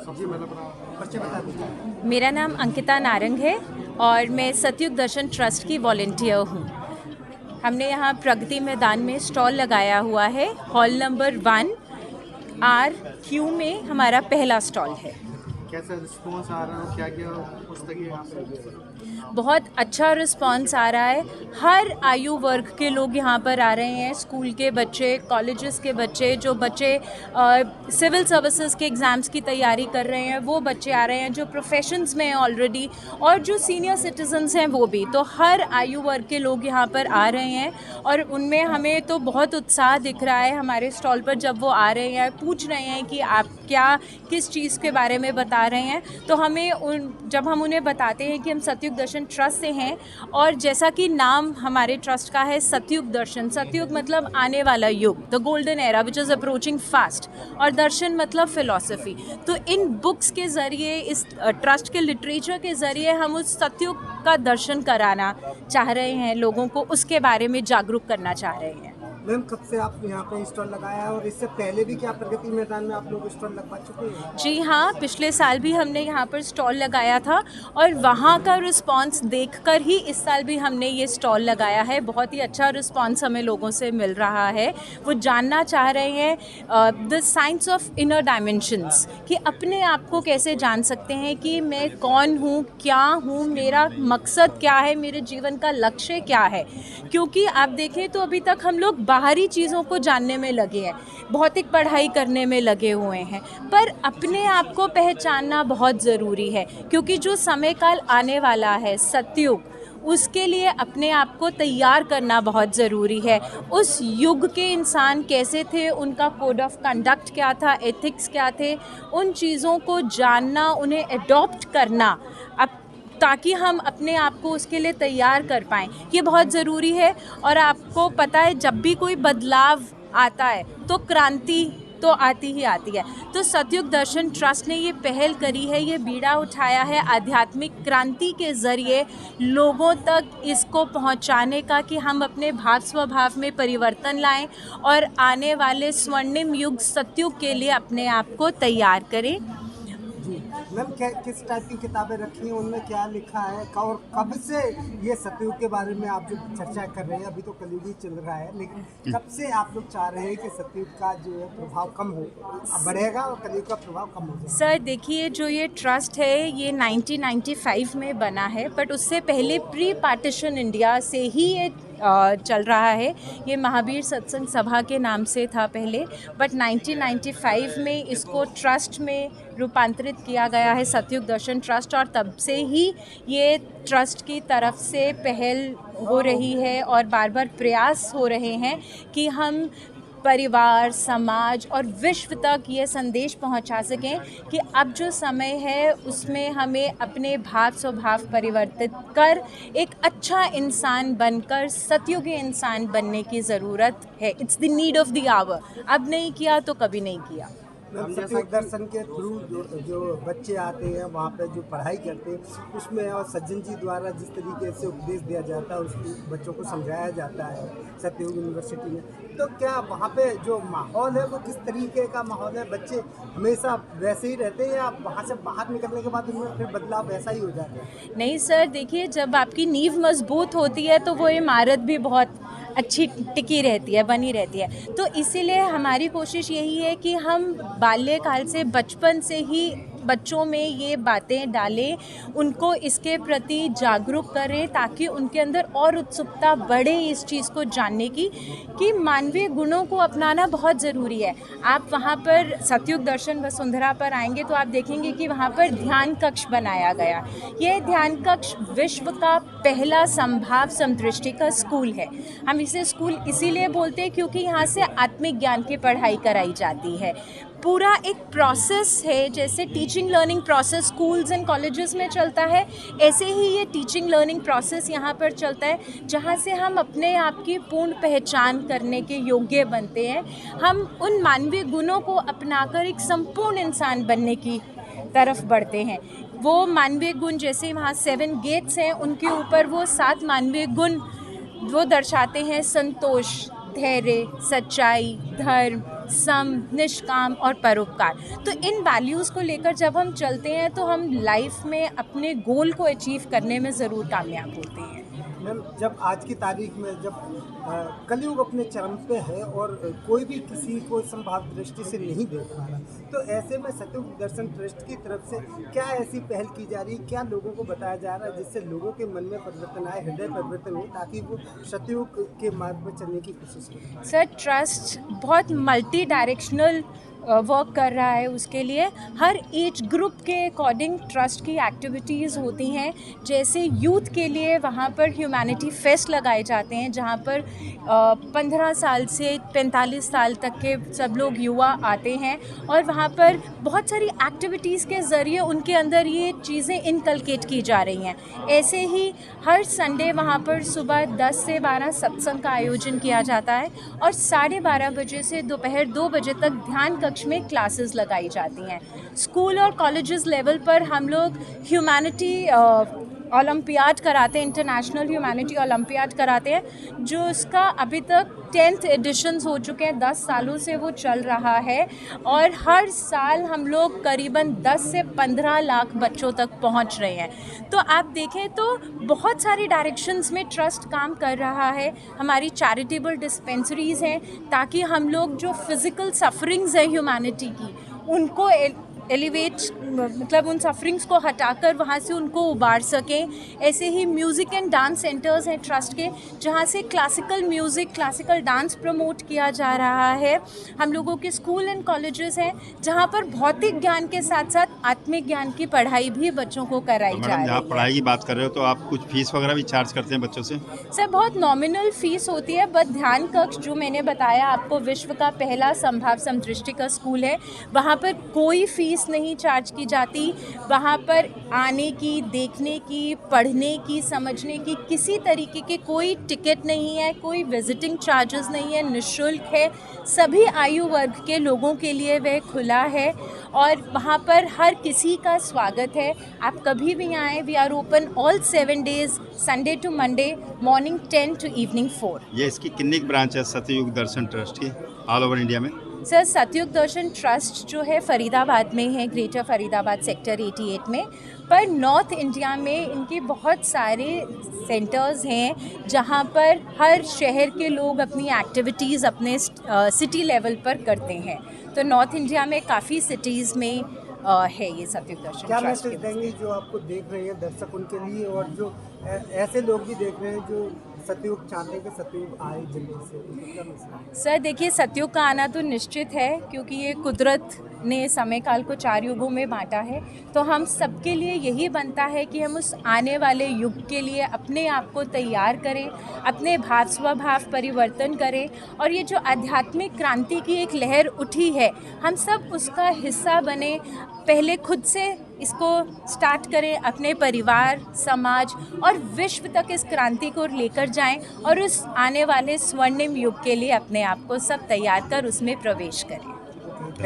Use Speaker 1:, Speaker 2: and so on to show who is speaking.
Speaker 1: सबसे पहले अपना परिचय बता दीजिए।
Speaker 2: मेरा नाम अंकिता नारंग है और मैं सतयुग दर्शन ट्रस्ट की वॉलंटियर हूँ। हमने यहाँ प्रगति मैदान में स्टॉल लगाया हुआ है। हॉल नंबर 1R में हमारा पहला स्टॉल है।
Speaker 1: कैसा रिस्पॉन्स आ रहा है, क्या क्या पुस्तकें यहाँ पे?
Speaker 2: बहुत अच्छा रिस्पांस आ रहा है। हर आयु वर्ग के लोग यहाँ पर आ रहे हैं। स्कूल के बच्चे, कॉलेजेस के बच्चे, जो बच्चे सिविल सर्विसेज के एग्ज़ाम्स की तैयारी कर रहे हैं वो बच्चे आ रहे हैं, जो प्रोफेशंस में हैं ऑलरेडी, और जो सीनियर सिटीजन्स हैं वो भी। तो हर आयु वर्ग के लोग यहाँ पर आ रहे हैं और उनमें हमें तो बहुत उत्साह दिख रहा है। हमारे स्टॉल पर जब वो आ रहे हैं, पूछ रहे हैं कि आप क्या किस चीज़ के बारे में बता रहे हैं, तो जब हम उन्हें बताते हैं कि हम सतयुग दर्शन ट्रस्ट से हैं, और जैसा कि नाम हमारे ट्रस्ट का है सतयुग दर्शन, सतयुग मतलब आने वाला युग, the golden era which is approaching fast, और दर्शन मतलब फिलॉसफी। तो इन बुक्स के ज़रिए, इस ट्रस्ट के लिटरेचर के ज़रिए हम उस सतयुग का दर्शन कराना चाह रहे हैं, लोगों को उसके बारे में जागरूक करना चाह रहे हैं।
Speaker 1: मैम, कब से आप यहाँ पे स्टॉल लगाया है और इससे पहले भी क्या प्रगति मैदान में आप लोग स्टॉल लगवा चुके हैं?
Speaker 2: जी हाँ, पिछले साल भी हमने यहाँ पर स्टॉल लगाया था और वहाँ का रिस्पांस देखकर ही इस साल भी हमने ये स्टॉल लगाया है। बहुत ही अच्छा रिस्पांस हमें लोगों से मिल रहा है। वो जानना चाह रहे हैं the science of inner dimensions, कि अपने आप को कैसे जान सकते हैं कि मैं कौन हूँ, क्या हूँ, मेरा मकसद क्या है, मेरे जीवन का लक्ष्य क्या है। क्योंकि आप देखें तो अभी तक हम लोग बाहरी चीज़ों को जानने में लगे हैं, भौतिक पढ़ाई करने में लगे हुए हैं, पर अपने आप को पहचानना बहुत ज़रूरी है। क्योंकि जो समय काल आने वाला है, सतयुग, उसके लिए अपने आप को तैयार करना बहुत ज़रूरी है। उस युग के इंसान कैसे थे, उनका कोड ऑफ कंडक्ट क्या था, एथिक्स क्या थे, उन चीज़ों को जानना, उन्हें एडॉप्ट करना, अब ताकि हम अपने आप को उसके लिए तैयार कर पाएँ, ये बहुत ज़रूरी है। और आपको पता है, जब भी कोई बदलाव आता है तो क्रांति तो आती ही आती है। तो सतयुग दर्शन ट्रस्ट ने ये पहल करी है, ये बीड़ा उठाया है आध्यात्मिक क्रांति के ज़रिए लोगों तक इसको पहुंचाने का, कि हम अपने भाव स्वभाव में परिवर्तन लाएं और आने वाले स्वर्णिम युग सतयुग के लिए अपने आप को तैयार करें।
Speaker 1: जी मैम, किस टाइप की किताबें रखी हैं, उनमें क्या लिखा है और कब से ये सतयुग के बारे में आप जो चर्चा कर रहे हैं? अभी तो कलयुग ही चल रहा है, लेकिन कब से आप लोग चाह रहे हैं कि सतयुग का जो है प्रभाव कम हो, बढ़ेगा और कलयुग का प्रभाव कम हो जाए?
Speaker 2: सर देखिए, जो ये ट्रस्ट है ये 1995 में बना है, बट उससे पहले प्री पार्टीशन इंडिया से ही ये चल रहा है। ये महावीर सत्संग सभा के नाम से था पहले, बट 1995 में इसको ट्रस्ट में रूपांतरित किया गया है, सतयुग दर्शन ट्रस्ट, और तब से ही ये ट्रस्ट की तरफ से पहल हो रही है और बार बार प्रयास हो रहे हैं कि हम परिवार, समाज और विश्व तक ये संदेश पहुंचा सकें कि अब जो समय है उसमें हमें अपने भाव स्वभाव परिवर्तित कर एक अच्छा इंसान बनकर सतयुगी इंसान बनने की ज़रूरत है। It's the need of the hour. अब नहीं किया तो कभी नहीं किया।
Speaker 1: सतयुग दर्शन के थ्रू जो बच्चे आते हैं वहाँ पे जो पढ़ाई करते हैं उसमें, और सज्जन जी द्वारा जिस तरीके से उपदेश दिया जाता है उसको बच्चों को समझाया जाता है सतयुग यूनिवर्सिटी में, तो क्या वहाँ पे जो माहौल है वो किस तरीके का माहौल है? बच्चे हमेशा वैसे ही रहते हैं या वहाँ से बाहर निकलने के बाद उनमें फिर बदलाव वैसा ही हो जाता है?
Speaker 2: नहीं सर, देखिए, जब आपकी नींव मजबूत होती है तो वो इमारत भी बहुत अच्छी टिकी रहती है, बनी रहती है। तो इसीलिए हमारी कोशिश यही है कि हम बाल्यकाल से, बचपन से ही बच्चों में ये बातें डालें, उनको इसके प्रति जागरूक करें, ताकि उनके अंदर और उत्सुकता बढ़े इस चीज़ को जानने की, कि मानवीय गुणों को अपनाना बहुत ज़रूरी है। आप वहाँ पर सतयुग दर्शन वसुंधरा पर आएंगे तो आप देखेंगे कि वहाँ पर ध्यान कक्ष बनाया गया। ये ध्यान कक्ष विश्व का पहला संभाव समदृष्टि का स्कूल है। हम इसे स्कूल इसीलिए बोलते हैं क्योंकि यहाँ से आत्मिक ज्ञान की पढ़ाई कराई जाती है। पूरा एक प्रोसेस है, जैसे teaching learning process schools and colleges में चलता है, ऐसे ही ये टीचिंग लर्निंग प्रोसेस यहाँ पर चलता है, जहाँ से हम अपने आप की पूर्ण पहचान करने के योग्य बनते हैं। हम उन मानवीय गुणों को अपनाकर एक संपूर्ण इंसान बनने की तरफ बढ़ते हैं। वो मानवीय गुण, जैसे वहाँ 7 गेट्स हैं, उनके ऊपर वो 7 मानवीय गुण वो दर्शाते हैं: संतोष, धैर्य, सच्चाई, धर्म, सम, निष्काम और परोपकार। तो इन वैल्यूज़ को लेकर जब हम चलते हैं तो हम लाइफ में अपने गोल को अचीव करने में ज़रूर कामयाब होते हैं।
Speaker 1: मैम, जब आज की तारीख में जब कलयुग अपने चरम पे है और कोई भी किसी को संभाव दृष्टि से नहीं देख पा रहा, तो ऐसे में सतयुग दर्शन ट्रस्ट की तरफ से क्या ऐसी पहल की जा रही है, क्या लोगों को बताया जा रहा है जिससे लोगों के मन में परिवर्तन आए, हृदय परिवर्तन हो, ताकि वो सतयुग के मार्ग पर चलने की कोशिश करें?
Speaker 2: सर, ट्रस्ट बहुत मल्टी डायरेक्शनल वर्क कर रहा है। उसके लिए हर एज ग्रुप के अकॉर्डिंग ट्रस्ट की एक्टिविटीज़ होती हैं। जैसे यूथ के लिए वहाँ पर ह्यूमैनिटी फेस्ट लगाए जाते हैं, जहाँ पर 15 साल से 45 साल तक के सब लोग युवा आते हैं और वहाँ पर बहुत सारी एक्टिविटीज़ के ज़रिए उनके अंदर ये चीज़ें इनकलकेट की जा रही हैं। ऐसे ही हर संडे वहाँ पर सुबह 10 से 12 सत्संग का आयोजन किया जाता है और 12:30 बजे से दोपहर 2 बजे तक ध्यान कक्ष में क्लासेस लगाई जाती हैं। स्कूल और कॉलेजेस लेवल पर हम लोग ह्यूमैनिटी ओलंपियाड कराते हैं, इंटरनेशनल ह्यूमैनिटी ओलंपियाड कराते हैं, जो उसका अभी तक 10th एडिशन्स हो चुके हैं। 10 सालों से वो चल रहा है और हर साल हम लोग करीबन 10 से 15 लाख बच्चों तक पहुंच रहे हैं। तो आप देखें तो बहुत सारी डायरेक्शंस में ट्रस्ट काम कर रहा है। हमारी चैरिटेबल डिस्पेंसरीज़ हैं ताकि हम लोग जो फिज़िकल सफरिंग्स है ह्यूमैनिटी की, उनको एलिवेट, मतलब उन सफरिंग्स को हटाकर वहाँ से उनको उबार सकें। ऐसे ही म्यूज़िक एंड डांस सेंटर्स हैं ट्रस्ट के, जहाँ से classical music, classical dance promote किया जा रहा है। हम लोगों के स्कूल एंड कॉलेजेस हैं जहाँ पर भौतिक ज्ञान के साथ साथ आत्मिक ज्ञान की पढ़ाई भी बच्चों को कराई जा रही है।
Speaker 3: आप पढ़ाई की बात कर रहे हो तो आप कुछ फीस वगैरह भी चार्ज करते हैं बच्चों से?
Speaker 2: सर, बहुत नॉमिनल फ़ीस होती है, बट ध्यान कक्ष जो मैंने बताया आपको, विश्व का पहला संभाव समदृष्टि का स्कूल है, वहाँ पर कोई फ़ीस नहीं चार्ज की जाती। वहाँ पर आने की, देखने की, पढ़ने की, समझने की किसी तरीके की कोई टिकट नहीं है, कोई विजिटिंग चार्जेस नहीं है, निःशुल्क है। सभी आयु वर्ग के लोगों के लिए वह खुला है और वहाँ पर हर किसी का स्वागत है। आप कभी भी आएँ। We are open all 7 days, Sunday to Monday, morning 10 to evening 4।
Speaker 3: ये इसकी कितनी ब्रांच है सतयुग दर्शन ट्रस्ट की ऑल ओवर इंडिया में?
Speaker 2: सर, सतयुग दर्शन ट्रस्ट जो है फरीदाबाद में है, ग्रेटर फरीदाबाद सेक्टर 88 में, पर नॉर्थ इंडिया में इनके बहुत सारे सेंटर्स हैं जहां पर हर शहर के लोग अपनी एक्टिविटीज़ अपने सिटी लेवल पर करते हैं। तो नॉर्थ इंडिया में काफ़ी सिटीज़ में है ये सतयुग दर्शन
Speaker 1: क्या
Speaker 2: ट्रस्ट।
Speaker 1: मैसेज देंगे जो आपको देख रहे हैं दर्शक उनके लिए, और जो ऐसे लोग भी देख रहे हैं जो सतयुग चाहते हैं कि सतयुग आए जल्दी से, उनको क्या मैसेज?
Speaker 2: सर देखिए, सतयुग का आना तो निश्चित है क्योंकि ये कुदरत ने समय काल को 4 युगों में बांटा है। तो हम सबके लिए यही बनता है कि हम उस आने वाले युग के लिए अपने आप को तैयार करें, अपने भाव स्वभाव परिवर्तन करें और ये जो आध्यात्मिक क्रांति की एक लहर उठी है, हम सब उसका हिस्सा बने। पहले खुद से इसको स्टार्ट करें, अपने परिवार, समाज और विश्व तक इस क्रांति को लेकर जाएं और उस आने वाले स्वर्णिम युग के लिए अपने आप को सब तैयार कर उसमें प्रवेश करें।